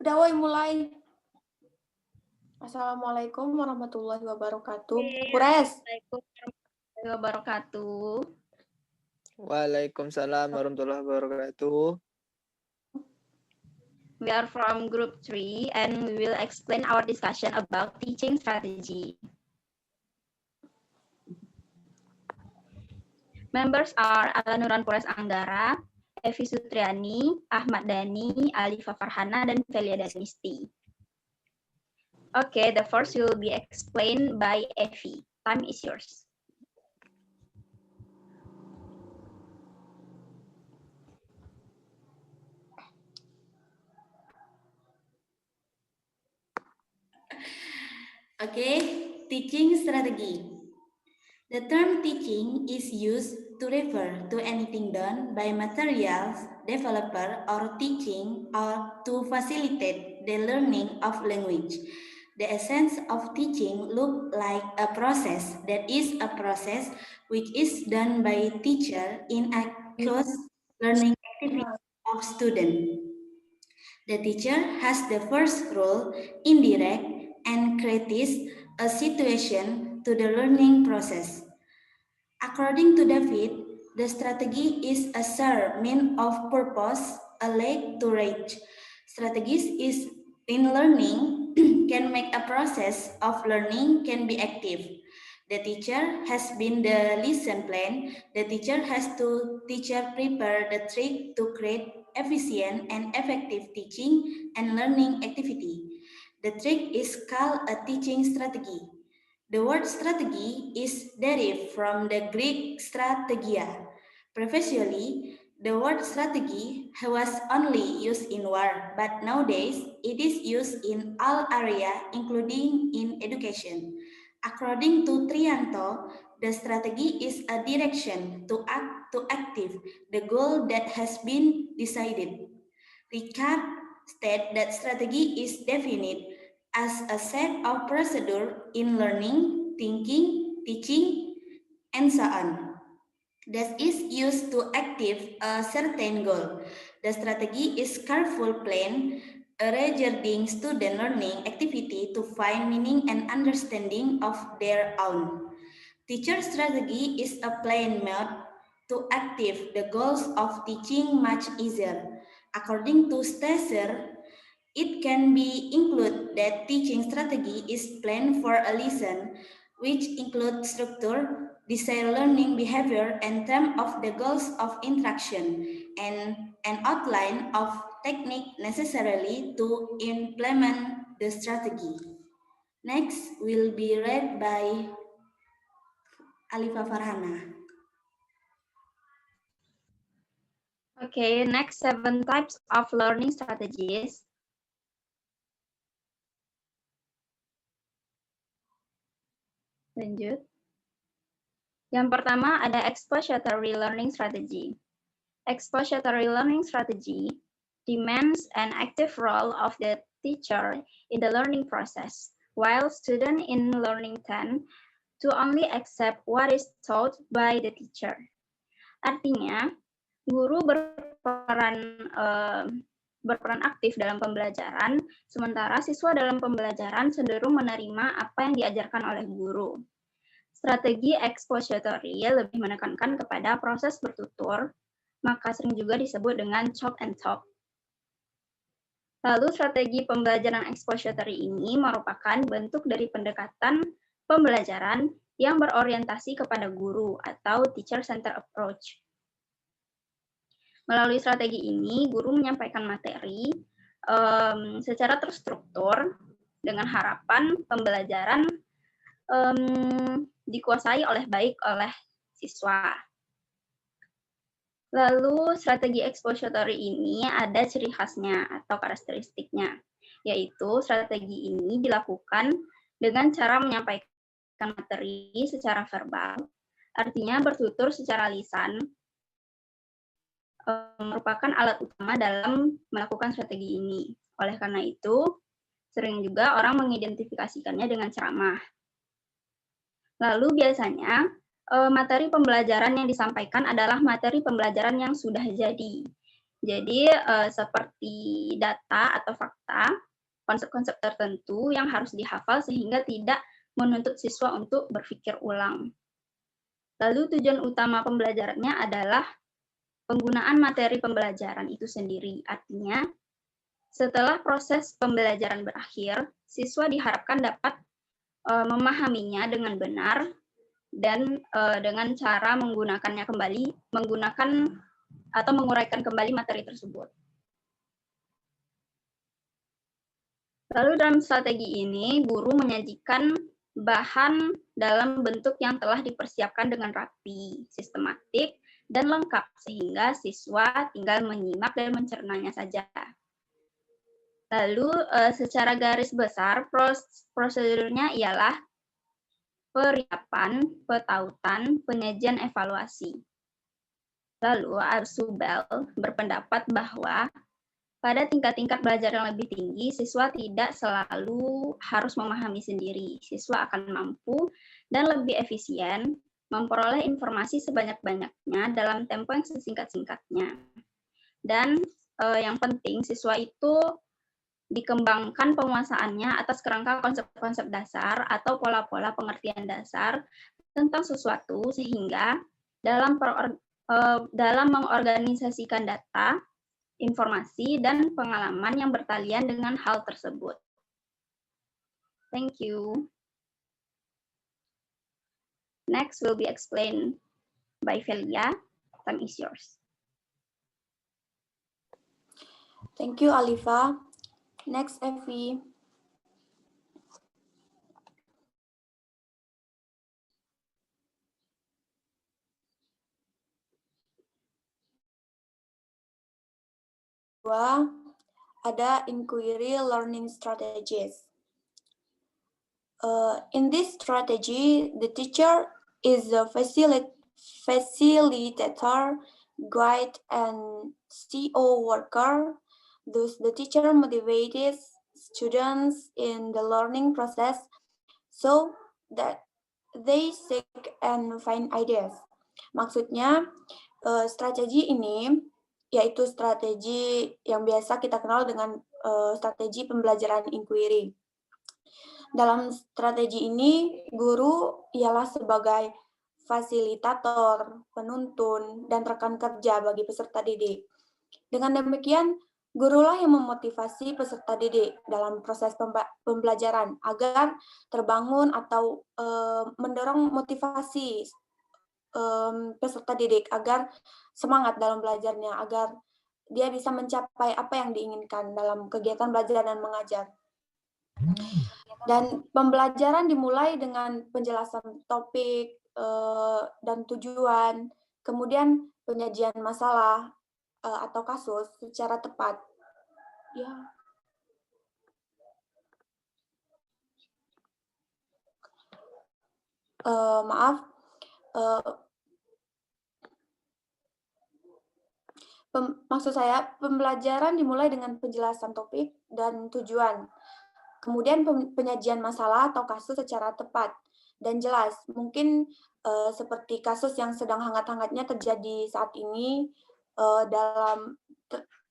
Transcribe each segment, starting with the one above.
Udah, woy, mulai. Assalamualaikum warahmatullahi wabarakatuh. Kures. Assalamualaikum warahmatullahi wabarakatuh. Waalaikumsalam warahmatullahi wabarakatuh. We are from group 3 and we will explain our discussion about teaching strategy. Members are Alanuran Kures Anggara, Evi Sutriani, Ahmad Dhani, Alifa Farhana, dan Velia Danisti. Okay, the first will be explained by Evi. Time is yours. Okay, teaching strategy. The term teaching is used to refer to anything done by materials, developer, or teaching, or to facilitate the learning of language. The essence of teaching looks like a process that is a process which is done by teacher in a close learning activity of student. The teacher has the first role, indirect, and creates a situation to the learning process. According to David, the strategy is a sure mean of purpose, a leg to reach. Strategies is in learning can make a process of learning can be active. The teacher has been the lesson plan. The teacher has to teacher prepare the trick to create efficient and effective teaching and learning activity. The trick is called a teaching strategy. The word strategy is derived from the Greek strategia. Previously, the word strategy was only used in war, but nowadays it is used in all areas, including in education. According to Trianto, the strategy is a direction to active the goal that has been decided. Ricard stated that strategy is defined as a set of procedure in learning, thinking, teaching, and so on, that is used to achieve a certain goal. The strategy is careful plan regarding student learning activity to find meaning and understanding of their own. Teacher strategy is a plan made to achieve the goals of teaching much easier. According to Stasser, it can be included that teaching strategy is planned for a lesson, which includes structure, desired learning behavior, and term of the goals of instruction, and an outline of technique necessarily to implement the strategy. Next will be read by Alifa Farhana. Okay, next 7 types of learning strategies. Lanjut. Yang pertama ada expository learning strategy. Expository learning strategy demands an active role of the teacher in the learning process, while students in learning tend to only accept what is taught by the teacher. Artinya, guru berperan aktif dalam pembelajaran, sementara siswa dalam pembelajaran cenderung menerima apa yang diajarkan oleh guru. Strategi expository lebih menekankan kepada proses bertutur, maka sering juga disebut dengan chop and talk. Lalu strategi pembelajaran expository ini merupakan bentuk dari pendekatan pembelajaran yang berorientasi kepada guru atau teacher-centered approach. Melalui strategi ini, guru menyampaikan materi secara terstruktur dengan harapan pembelajaran dikuasai baik oleh siswa. Lalu strategi expository ini ada ciri khasnya atau karakteristiknya, yaitu strategi ini dilakukan dengan cara menyampaikan materi secara verbal, artinya bertutur secara lisan, merupakan alat utama dalam melakukan strategi ini. Oleh karena itu, sering juga orang mengidentifikasikannya dengan ceramah. Lalu biasanya, materi pembelajaran yang disampaikan adalah materi pembelajaran yang sudah jadi. Jadi seperti data atau fakta, konsep-konsep tertentu yang harus dihafal sehingga tidak menuntut siswa untuk berpikir ulang. Lalu tujuan utama pembelajarannya adalah penggunaan materi pembelajaran itu sendiri. Artinya, setelah proses pembelajaran berakhir, siswa diharapkan dapat memahaminya dengan benar dan dengan cara menggunakannya kembali, menggunakan atau menguraikan kembali materi tersebut. Lalu dalam strategi ini, guru menyajikan bahan dalam bentuk yang telah dipersiapkan dengan rapi, sistematik, dan lengkap, sehingga siswa tinggal menyimak dan mencernanya saja. Lalu secara garis besar, prosedurnya ialah persiapan, petautan, penyajian, evaluasi. Lalu Arsubel berpendapat bahwa pada tingkat-tingkat belajar yang lebih tinggi, siswa tidak selalu harus memahami sendiri. Siswa akan mampu dan lebih efisien memperoleh informasi sebanyak-banyaknya dalam tempo yang sesingkat-singkatnya. Dan yang penting, siswa itu dikembangkan penguasaannya atas kerangka konsep-konsep dasar atau pola-pola pengertian dasar tentang sesuatu, sehingga dalam mengorganisasikan data, informasi, dan pengalaman yang bertalian dengan hal tersebut. Thank you. Next will be explained by Velia. Time is yours. Thank you, Alifa. Next, Evi. Dua, ada inquiry learning strategies. In this strategy, the teacher is the facilitator, guide, and CO worker. Thus, the teacher motivates students in the learning process so that they seek and find ideas. Maksudnya, strategi ini yaitu strategi yang biasa kita kenal dengan strategi pembelajaran inquiry. Dalam strategi ini, guru ialah sebagai fasilitator, penuntun, dan rekan kerja bagi peserta didik. Dengan demikian, gurulah yang memotivasi peserta didik dalam proses pembelajaran agar terbangun atau mendorong motivasi peserta didik agar semangat dalam belajarnya, agar dia bisa mencapai apa yang diinginkan dalam kegiatan belajar dan mengajar. Dan pembelajaran dimulai dengan penjelasan topik dan tujuan, kemudian penyajian masalah atau kasus secara tepat. Ya. Maksud saya, pembelajaran dimulai dengan penjelasan topik dan tujuan. Kemudian penyajian masalah atau kasus secara tepat dan jelas. Mungkin seperti kasus yang sedang hangat-hangatnya terjadi saat ini,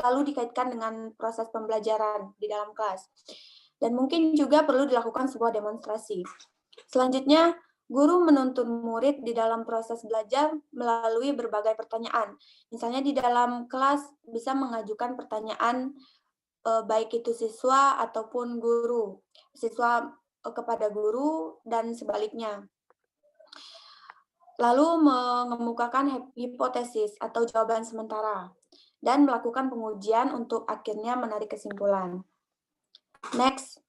lalu dikaitkan dengan proses pembelajaran di dalam kelas. Dan mungkin juga perlu dilakukan sebuah demonstrasi. Selanjutnya, guru menuntun murid di dalam proses belajar melalui berbagai pertanyaan. Misalnya di dalam kelas bisa mengajukan pertanyaan baik itu siswa ataupun guru, siswa kepada guru dan sebaliknya. Lalu mengemukakan hipotesis atau jawaban sementara dan melakukan pengujian untuk akhirnya menarik kesimpulan. Next.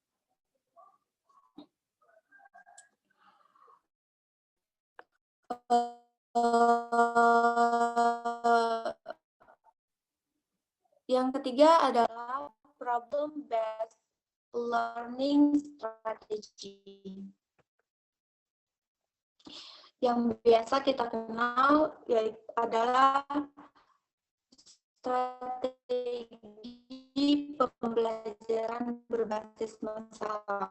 Yang ketiga adalah problem-based learning strategy. Yang biasa kita kenal yaitu adalah strategi pembelajaran berbasis masalah.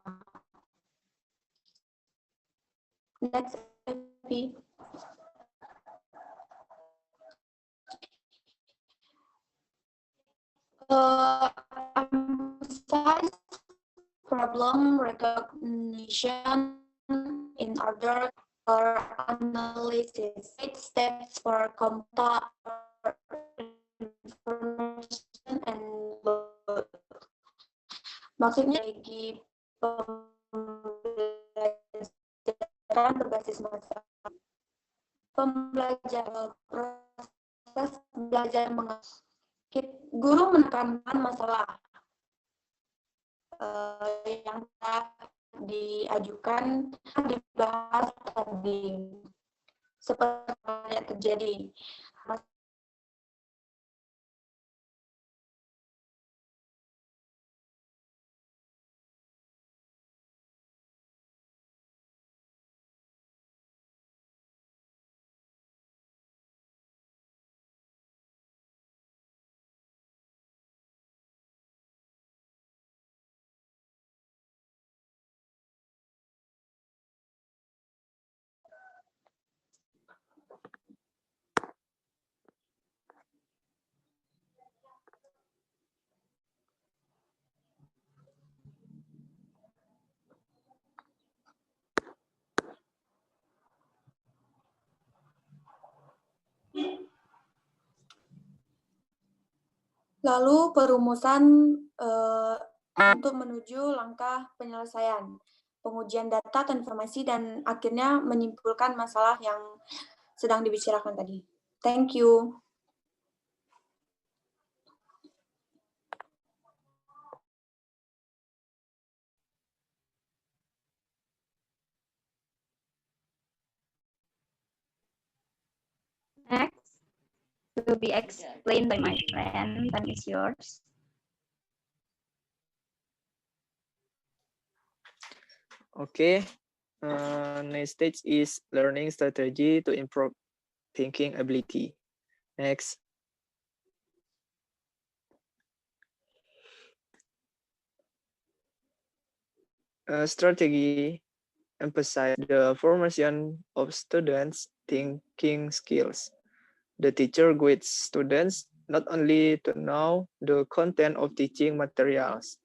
Next, Evi. problem recognition in order for analysis. 8 steps for computer information and load. Maksudnya bagi pembelajaran berbasis masalah. Proses belajar guru menekankan masalah yang diajukan dibahas tadi seperti yang terjadi. Lalu perumusan untuk menuju langkah penyelesaian, pengujian data atau informasi, dan akhirnya menyimpulkan masalah yang sedang dibicarakan tadi. Thank you. Next will be explained by my friend. Time is yours. Okay. Next stage is learning strategy to improve thinking ability. Next. Strategy emphasize the formation of students' thinking skills. The teacher guides students not only to know the content of teaching materials,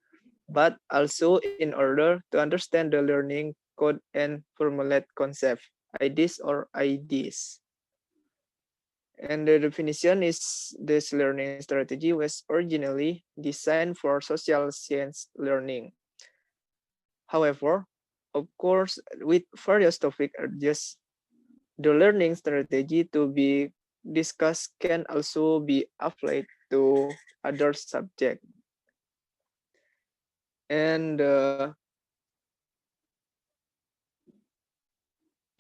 but also in order to understand the learning code and formulate concepts, ideas or ideas. And the definition is this learning strategy was originally designed for social science learning. However, of course, with various topics just the learning strategy to be discussed can also be applied to other subjects. And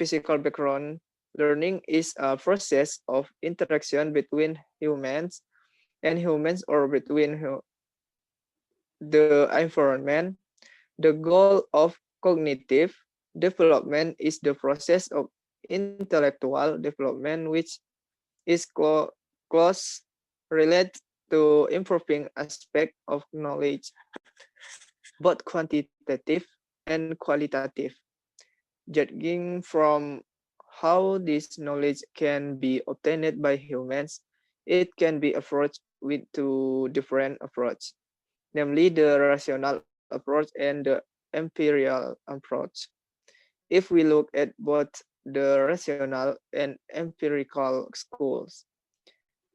physical background learning is a process of interaction between humans or between the environment. The goal of cognitive development is the process of intellectual development, which is close related to improving aspect of knowledge, both quantitative and qualitative. Judging from how this knowledge can be obtained by humans, it can be approached with two different approaches, namely the rational approach and the empirical approach. If we look at both the rational and empirical schools,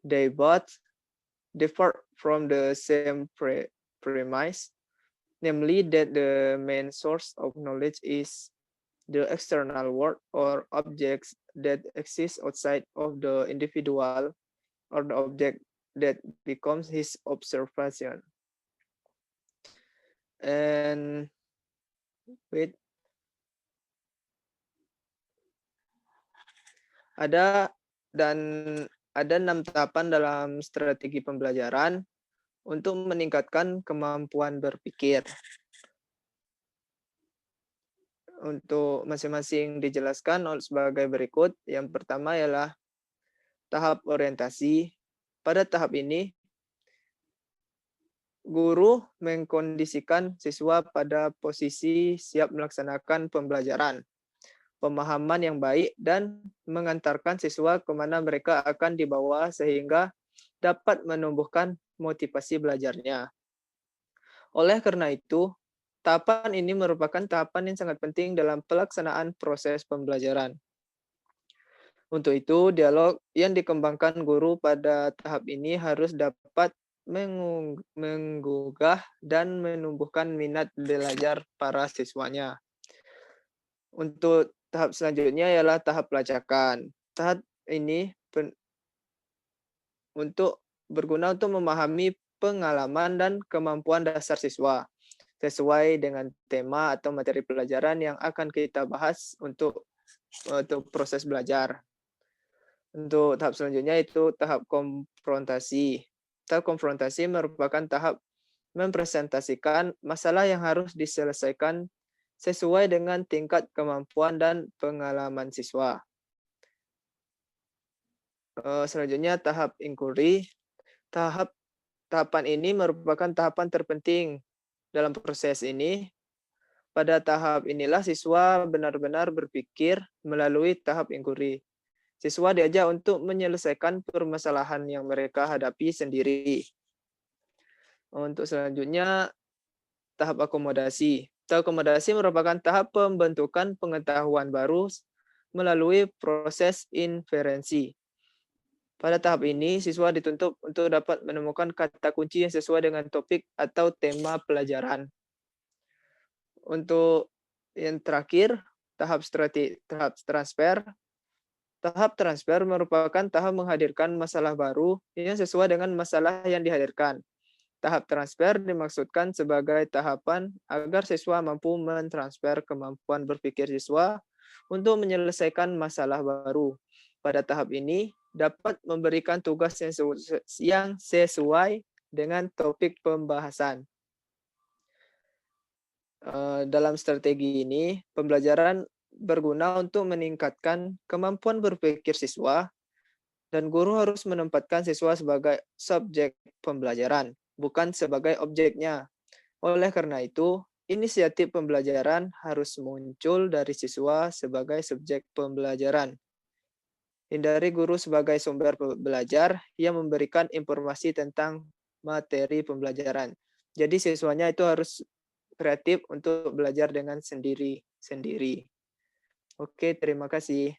they both differ from the same premise, namely that the main source of knowledge is the external world or objects that exist outside of the individual or the object that becomes his observation. And wait, ada 6 tahapan dalam strategi pembelajaran untuk meningkatkan kemampuan berpikir. Untuk masing-masing dijelaskan sebagai berikut. Yang pertama ialah tahap orientasi. Pada tahap ini, guru mengkondisikan siswa pada posisi siap melaksanakan pembelajaran, pemahaman yang baik, dan mengantarkan siswa kemana mereka akan dibawa sehingga dapat menumbuhkan motivasi belajarnya. Oleh karena itu, Tahapan ini merupakan tahapan yang sangat penting dalam pelaksanaan proses pembelajaran. Untuk itu, dialog yang dikembangkan guru pada tahap ini harus dapat menggugah dan menumbuhkan minat belajar para siswanya. Untuk tahap selanjutnya ialah tahap pelacakan. Tahap ini berguna untuk memahami pengalaman dan kemampuan dasar siswa sesuai dengan tema atau materi pelajaran yang akan kita bahas untuk proses belajar. Untuk tahap selanjutnya itu tahap konfrontasi. Tahap konfrontasi merupakan tahap mempresentasikan masalah yang harus diselesaikan sesuai dengan tingkat kemampuan dan pengalaman siswa. Selanjutnya tahap inquiry. Tahapan ini merupakan tahapan terpenting dalam proses ini. Pada tahap inilah siswa benar-benar berpikir melalui tahap inquiry. Siswa diajak untuk menyelesaikan permasalahan yang mereka hadapi sendiri. Untuk selanjutnya, tahap akomodasi. Tahap akomodasi merupakan tahap pembentukan pengetahuan baru melalui proses inferensi. Pada tahap ini, siswa dituntut untuk dapat menemukan kata kunci yang sesuai dengan topik atau tema pelajaran. Untuk yang terakhir, tahap transfer. Tahap transfer merupakan tahap menghadirkan masalah baru yang sesuai dengan masalah yang dihadirkan. Tahap transfer dimaksudkan sebagai tahapan agar siswa mampu mentransfer kemampuan berpikir siswa untuk menyelesaikan masalah baru. Pada tahap ini, dapat memberikan tugas yang sesuai dengan topik pembahasan. Dalam strategi ini, pembelajaran berguna untuk meningkatkan kemampuan berpikir siswa, dan guru harus menempatkan siswa sebagai subjek pembelajaran, bukan sebagai objeknya. Oleh karena itu, inisiatif pembelajaran harus muncul dari siswa sebagai subjek pembelajaran. Hindari guru sebagai sumber belajar yang memberikan informasi tentang materi pembelajaran. Jadi siswanya itu harus kreatif untuk belajar dengan sendiri-sendiri. Oke, terima kasih.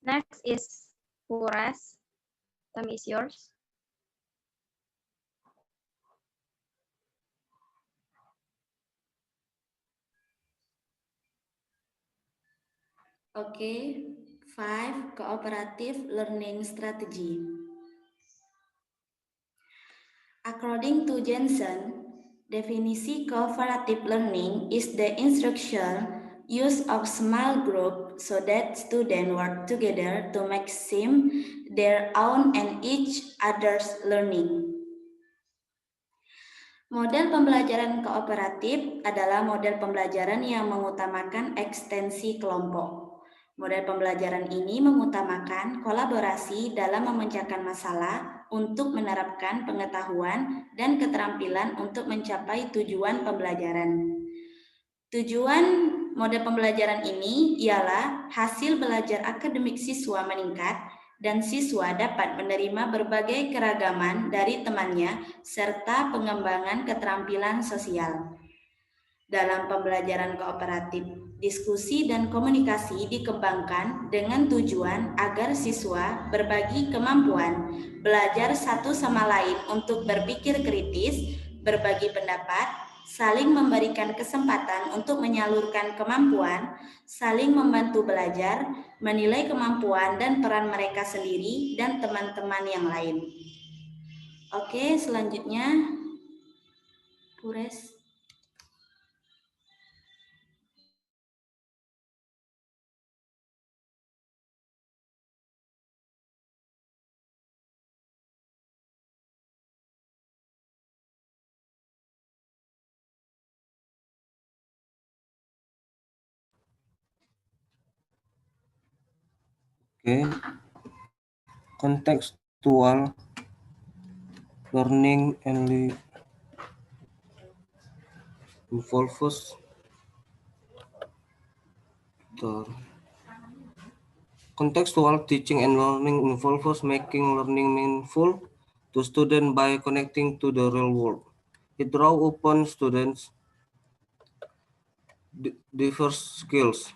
Next is Pures. Time is yours. Okay, 5 cooperative learning strategy. According to Jensen, definisi cooperative learning is the instructional use of small group so that students work together to maximize their own and each other's learning. Model pembelajaran kooperatif adalah model pembelajaran yang mengutamakan ekstensi kelompok. Model pembelajaran ini mengutamakan kolaborasi dalam memecahkan masalah untuk menerapkan pengetahuan dan keterampilan untuk mencapai tujuan pembelajaran. Tujuan model pembelajaran ini ialah hasil belajar akademik siswa meningkat dan siswa dapat menerima berbagai keragaman dari temannya serta pengembangan keterampilan sosial. Dalam pembelajaran kooperatif, diskusi dan komunikasi dikembangkan dengan tujuan agar siswa berbagi kemampuan, belajar satu sama lain untuk berpikir kritis, berbagi pendapat, saling memberikan kesempatan untuk menyalurkan kemampuan, saling membantu belajar, menilai kemampuan dan peran mereka sendiri dan teman-teman yang lain. Oke, selanjutnya Pures. Okay. Contextual learning only involves contextual teaching and learning involves making learning meaningful to students by connecting to the real world. It draws upon students' diverse skills,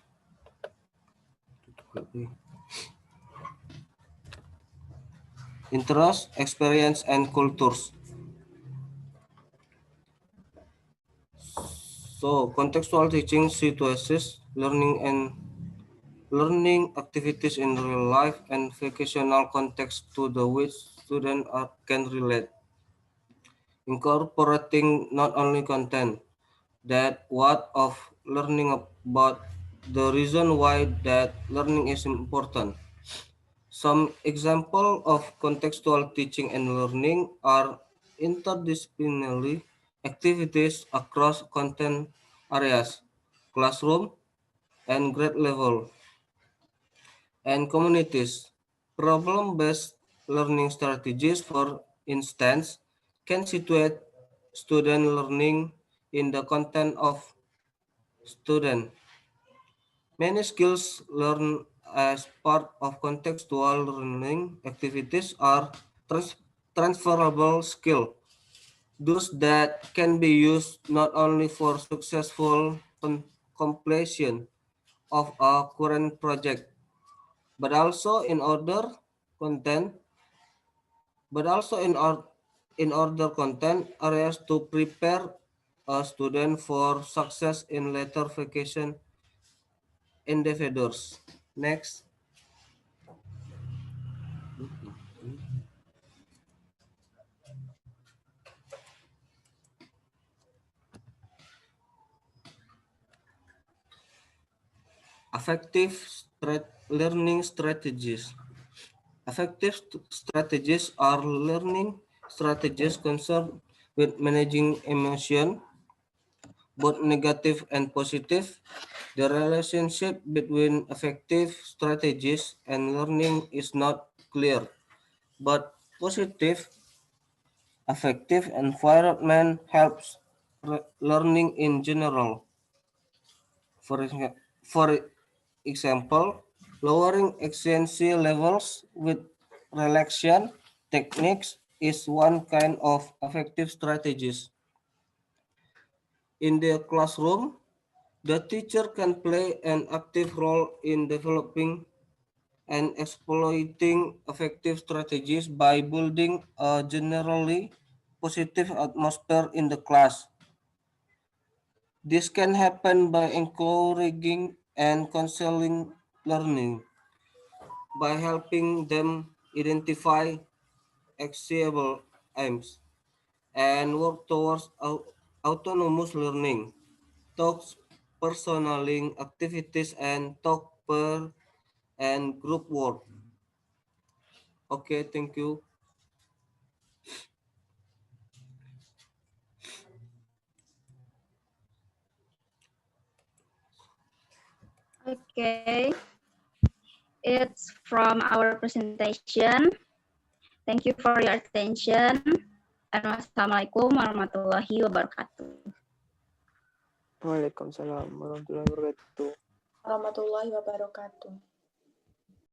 interests, experience, and cultures. So, contextual teaching situates learning activities in real life and vocational context to the which students can relate, incorporating not only content that what of learning but the reason why that learning is important. Some examples of contextual teaching and learning are interdisciplinary activities across content areas, classroom, and grade level, and communities. Problem-based learning strategies, for instance, can situate student learning in the content of student. Many skills learned as part of contextual learning activities are transferable skills, those that can be used not only for successful completion of a current project, but also in other content, but also in other content areas to prepare a student for success in later vacation endeavors. Next. Effective learning strategies. Effective strategies are learning strategies concerned with managing emotion, both negative and positive. The relationship between effective strategies and learning is not clear, but positive, effective environment helps learning in general. For example, lowering anxiety levels with relaxation techniques is one kind of effective strategies. In the classroom, the teacher can play an active role in developing and exploiting effective strategies by building a generally positive atmosphere in the class. This can happen by encouraging and counseling learning, by helping them identify achievable aims and work towards autonomous learning, talks personaling activities and talk per and group work. Okay, thank you. Okay, it's from our presentation. Thank you for your attention. And wassalamualaikum warahmatullahi wabarakatuh. Waalaikumsalam warahmatullahi wabarakatuh. Warahmatullahi wabarakatuh.